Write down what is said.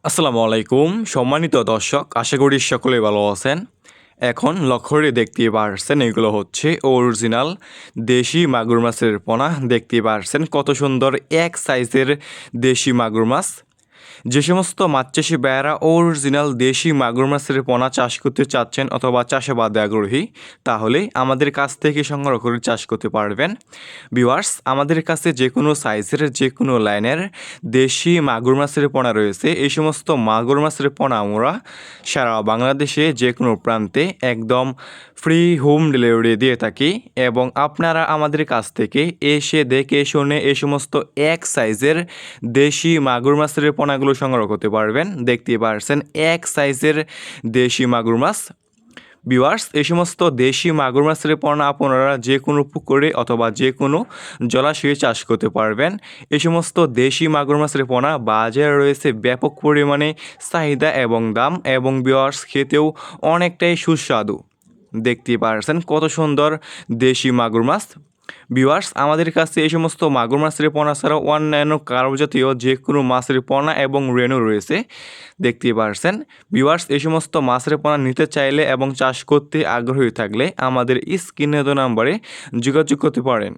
আসসালামু আলাইকুম সম্মানিত দর্শক, আশা করি সকলে ভালো আছেন। এখন লক্ষ্য করে দেখতেই পারছেন এগুলো হচ্ছে অরিজিনাল দেশি মাগুর মাছের পোনা। দেখতেই পারছেন কত সুন্দর এক সাইজের দেশি মাগুর মাছ। যে সমস্ত মাছ চাষি ভাইয়েরা অরিজিনাল দেশি মাগুর মাছের পোনা চাষ করতে চাচ্ছেন অথবা চাষাবাদে আগ্রহী, তাহলে আমাদের কাছ থেকে সংগ্রহ করে চাষ করতে পারবেন। ভিউয়ার্স, আমাদের কাছে যে কোনো সাইজের যে কোনো লাইনের দেশি মাগুর মাছের পোনা রয়েছে। এই সমস্ত মাগুর মাছের পোনা আমরা সারা বাংলাদেশে যে কোনো প্রান্তে একদম ফ্রি হোম ডেলিভারি দিয়ে থাকি এবং আপনারা আমাদের কাছ থেকে এসে দেখে শুনে এই সমস্ত এক সাইজের দেশি মাগুর মাছের পোনাগুলো সংগ্রহ করতে পারবেন। দেখতেই পারছেন এক সাইজের দেশি মাগুর মাছ। ভিউয়ার্স, এই সমস্ত দেশি মাগুর মাছের পোনা আপনারা যে কোনো পুকুরে অথবা যে কোনো জলাশয়ে চাষ করতে পারবেন। এই সমস্ত দেশি মাগুর মাছের পোনা বাজারে রয়েছে ব্যাপক পরিমাণে চাহিদা এবং দাম, এবং ভিউয়ার্স খেতেও অনেকটাই সুস্বাদু। দেখতেই পারছেন কত সুন্দর দেশি মাগুর মাছ। ভিউয়ার্স, আমাদের কাছে এই সমস্ত মাগুর মাছের পোনা ছাড়াও অন্যান্য কার্প জাতীয় যে কোনো মাছের পোনা এবং রেণু রয়েছে। দেখতেই পারছেন ভিউয়ার্স, এই সমস্ত মাছের পোনা নিতে চাইলে এবং চাষ করতে আগ্রহী থাকলে আমাদের স্ক্রিনে দেওয়া নাম্বারে যোগাযোগ করতে পারেন।